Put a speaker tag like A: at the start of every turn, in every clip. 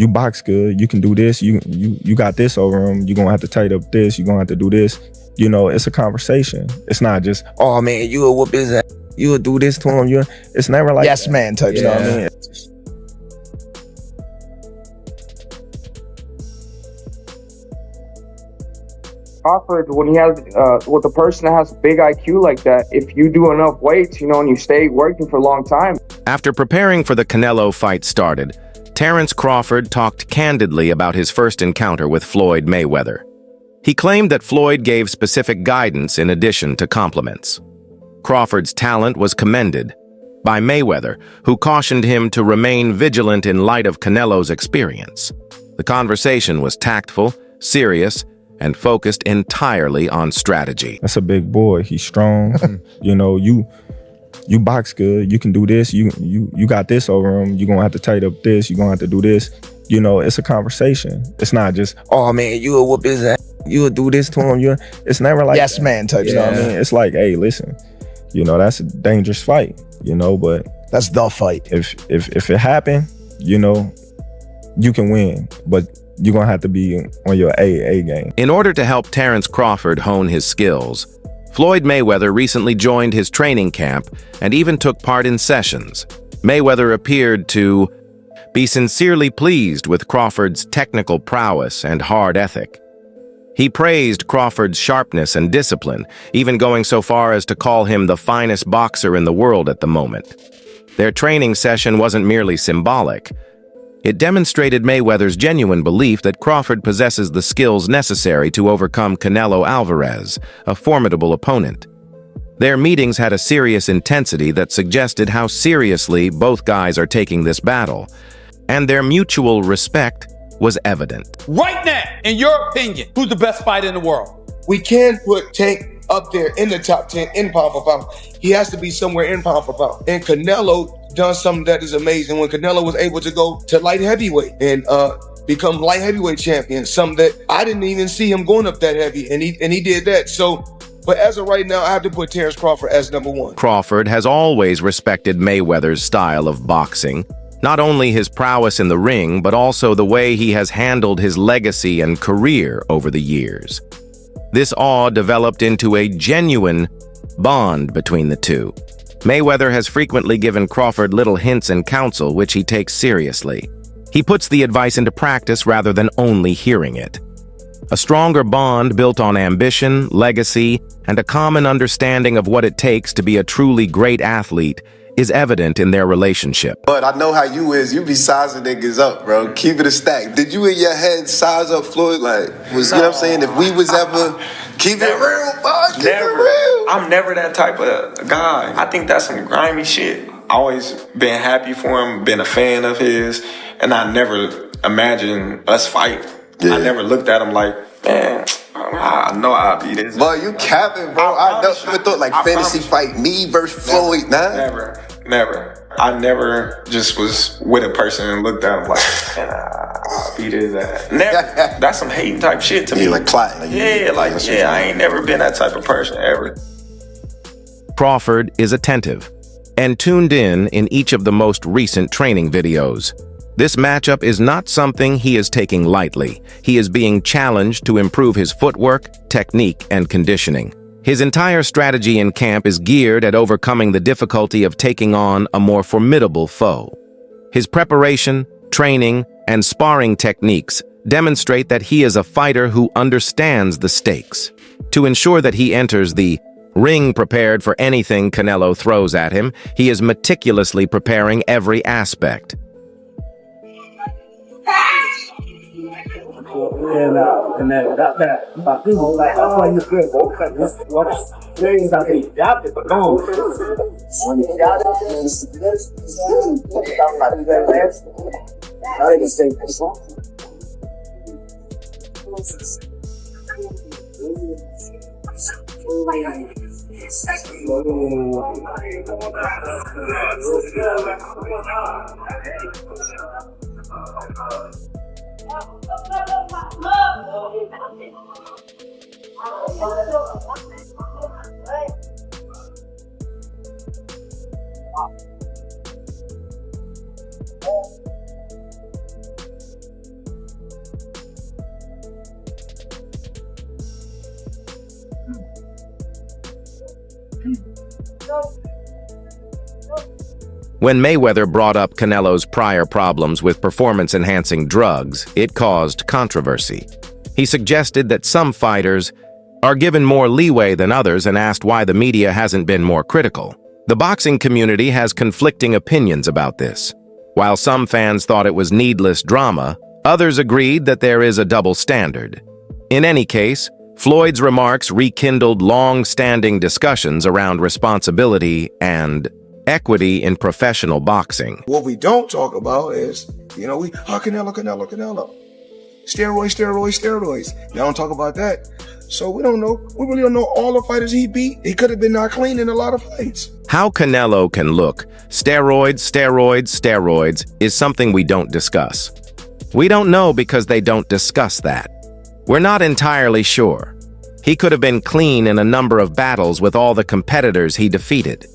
A: you box good, you can do this, you got this over him, you're gonna have to tighten up this, you're gonna have to do this. You know, it's a conversation. It's not just, oh man, you'll whoop his ass, you'll do this to him. It's never like
B: yes man type
A: stuff.
B: stuff.
A: You know what I mean?
C: Crawford, when he has with a person that has big IQ like that, if you do enough weights, you know, and you stay working for a long time.
D: After preparing for the Canelo fight started, Terence Crawford talked candidly about his first encounter with Floyd Mayweather. He claimed that Floyd gave specific guidance in addition to compliments. Crawford's talent was commended by Mayweather, who cautioned him to remain vigilant in light of Canelo's experience. The conversation was tactful, serious, and focused entirely on strategy.
A: That's a big boy. He's strong. You know, you box good. You can do this. You got this over him. You're gonna have to tighten up this. You're gonna have to do this. You know, it's a conversation. It's not just, oh man, you'll whoop his ass. You'll do this to him. It's never like
B: yes man type
A: you know
B: stuff.
A: what I mean? It's like, hey, listen, you know, that's a dangerous fight. You know, but
B: that's the fight.
A: If it happened, you know, you can win, but you're gonna have to be on your A game.
D: In order to help Terence Crawford hone his skills, Floyd Mayweather recently joined his training camp and even took part in sessions. Mayweather appeared to be sincerely pleased with Crawford's technical prowess and hard ethic. He praised Crawford's sharpness and discipline, even going so far as to call him the finest boxer in the world at the moment. Their training session wasn't merely symbolic. It demonstrated Mayweather's genuine belief that Crawford possesses the skills necessary to overcome Canelo Alvarez, a formidable opponent. Their meetings had a serious intensity that suggested how seriously both guys are taking this battle, and their mutual respect was evident.
E: Right now, in your opinion, who's the best fighter in the world?
F: We can put Tank up there in the top 10 in pound for pound. He has to be somewhere in pound for pound. And Canelo done something that is amazing when Canelo was able to go to light heavyweight and become light heavyweight champion, something that I didn't even see him going up that heavy, and he did that. So, but as of right now, I have to put Terence Crawford as #1.
D: Crawford has always respected Mayweather's style of boxing, not only his prowess in the ring, but also the way he has handled his legacy and career over the years. This awe developed into a genuine bond between the two. Mayweather has frequently given Crawford little hints and counsel, which he takes seriously. He puts the advice into practice rather than only hearing it. A stronger bond built on ambition, legacy, and a common understanding of what it takes to be a truly great athlete is evident in their relationship.
G: But I know how you is. You be sizing niggas up, bro. Keep it a stack. Did you in your head size up Floyd? Like, you know what I'm saying? If we was ever keep it real, bro, keep it real.
H: I'm never that type of guy. I think that's some grimy shit. Always been happy for him, been a fan of his, and I never imagined us fight. Yeah. I never looked at him like, man, I know I'll be this.
G: But you capping, bro. I never thought like fantasy fight me versus Floyd, nah.
H: Never. I never just was with a person and looked at him like, man, I'll be this. Never. That's some hating type shit to me.
G: Like plotting.
H: I ain't never been that type of person ever.
D: Crawford is attentive and tuned in each of the most recent training videos. This matchup is not something he is taking lightly. He is being challenged to improve his footwork, technique, and conditioning. His entire strategy in camp is geared at overcoming the difficulty of taking on a more formidable foe. His preparation, training, and sparring techniques demonstrate that he is a fighter who understands the stakes. To ensure that he enters the ring prepared for anything Canelo throws at him, he is meticulously preparing every aspect. When Mayweather brought up Canelo's prior problems with performance-enhancing drugs, it caused controversy. He suggested that some fighters are given more leeway than others and asked why the media hasn't been more critical. The boxing community has conflicting opinions about this. While some fans thought it was needless drama, others agreed that there is a double standard. In any case, Floyd's remarks rekindled long-standing discussions around responsibility and equity in professional boxing.
F: What we don't talk about is, Canelo. Steroids. They don't talk about that. So we don't know. We really don't know all the fighters he beat. He could have been not clean in a lot of fights.
D: How Canelo can look steroids is something we don't discuss. We don't know because they don't discuss that. We're not entirely sure. He could have been clean in a number of battles with all the competitors he defeated.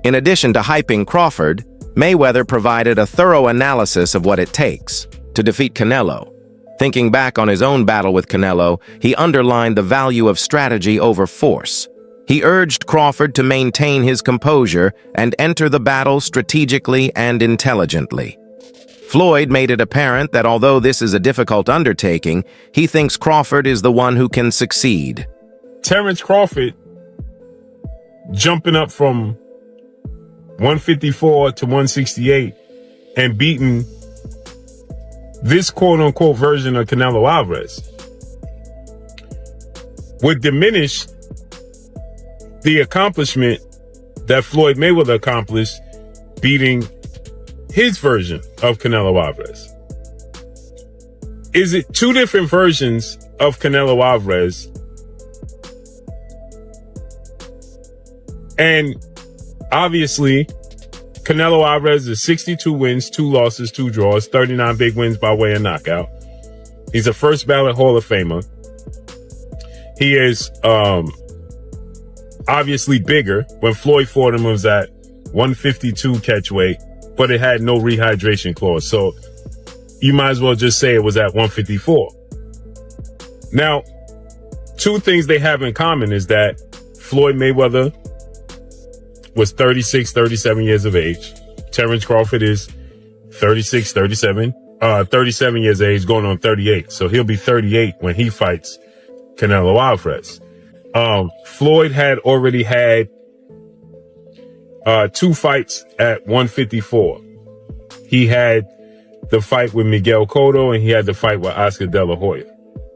D: In addition to hyping Crawford, Mayweather provided a thorough analysis of what it takes to defeat Canelo. Thinking back on his own battle with Canelo, he underlined the value of strategy over force. He urged Crawford to maintain his composure and enter the battle strategically and intelligently. Floyd made it apparent that although this is a difficult undertaking, he thinks Crawford is the one who can succeed.
B: Terence Crawford jumping up from 154 to 168 and beating this quote-unquote version of Canelo Alvarez would diminish the accomplishment that Floyd Mayweather accomplished beating his version of Canelo Alvarez. Is it two different versions of Canelo Alvarez? And obviously, Canelo Alvarez is 62 wins, 2 losses, 2 draws, 39 big wins by way of knockout. He's a first ballot Hall of Famer. He is obviously bigger. When Floyd fought him, it was at 152 catch weight, but it had no rehydration clause. So you might as well just say it was at 154. Now, two things they have in common is that Floyd Mayweather was 36, 37 years of age. Terence Crawford is 37 years of age, going on 38. So he'll be 38 when he fights Canelo Alvarez. Floyd had already had 2 fights at 154. He had the fight with Miguel Cotto and he had the fight with Oscar De La Hoya.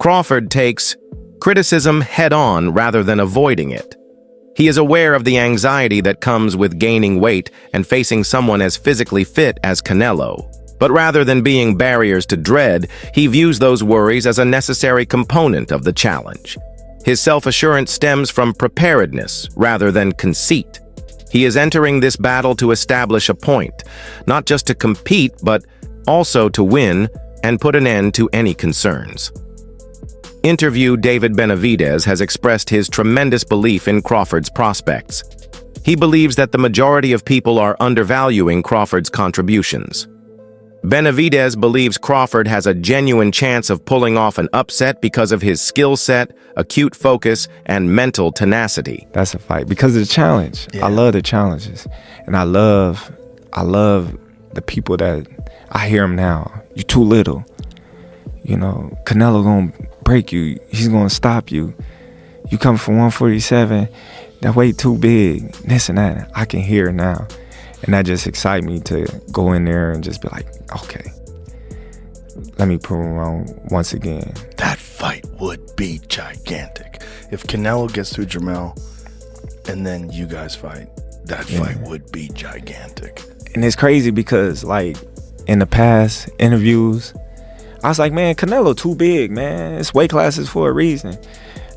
D: Crawford takes criticism head-on rather than avoiding it. He is aware of the anxiety that comes with gaining weight and facing someone as physically fit as Canelo. But rather than being barriers to dread, he views those worries as a necessary component of the challenge. His self-assurance stems from preparedness rather than conceit. He is entering this battle to establish a point, not just to compete, but also to win and put an end to any concerns. Interview David Benavidez has expressed his tremendous belief in Crawford's prospects. He believes that the majority of people are undervaluing Crawford's contributions. Benavidez believes Crawford has a genuine chance of pulling off an upset because of his skill set, acute focus, and mental tenacity.
A: That's a fight because of the challenge. Yeah. I love the challenges. And I love the people that I hear them now. You too little. Canelo gonna break you. He's gonna stop you. You come from 147, that weight too big, this and that. I can hear it now. And that just excites me to go in there and just be like, okay, let me prove him wrong once again.
I: That fight would be gigantic. If Canelo gets through Jermell and then you guys fight, that fight would be gigantic.
A: And it's crazy because, in the past interviews, I was like, man, Canelo too big, man. It's weight classes for a reason.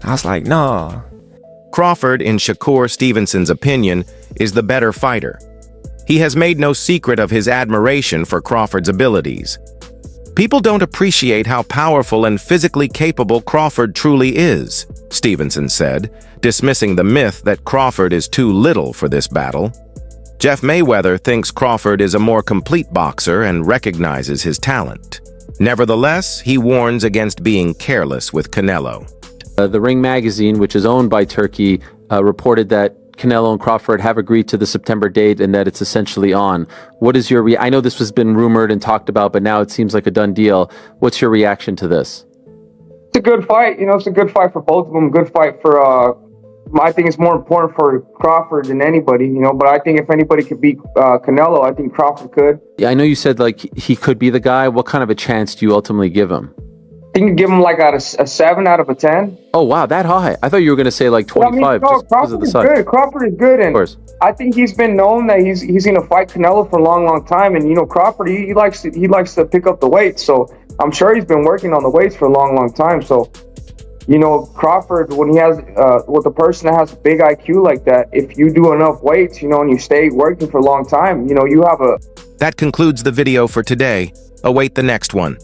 A: I was like, nah.
D: Crawford, in Shakur Stevenson's opinion, is the better fighter. He has made no secret of his admiration for Crawford's abilities. People don't appreciate how powerful and physically capable Crawford truly is, Stevenson said, dismissing the myth that Crawford is too little for this battle. Jeff Mayweather thinks Crawford is a more complete boxer and recognizes his talent. Nevertheless, he warns against being careless with Canelo.
J: The Ring magazine, which is owned by Turkey, reported that Canelo and Crawford have agreed to the September date and that it's essentially on. What is your I know this has been rumored and talked about, but now it seems like a done deal. What's your reaction to this?
C: It's a good fight. You know, it's a good fight for both of them. Good fight for, I think it's more important for Crawford than anybody, you know, but I think if anybody could beat Canelo, I think Crawford could.
J: Yeah, I know you said like he could be the guy. What kind of a chance do you ultimately give him?
C: I think you give him like a 7 out of a 10.
J: Oh, wow, that high. I thought you were going to say like 25
C: no,
J: just because of the size.
C: Good. Crawford is good, and I think he's been known that he's going to fight Canelo for a long time. And you know, Crawford he likes to pick up the weight, so I'm sure he's been working on the weights for a long time. So, you know, Crawford, when he has with a person that has a big IQ like that, if you do enough weights, you know, and you stay working for a long time, you know, you have a.
D: That concludes the video for today. Await the next one.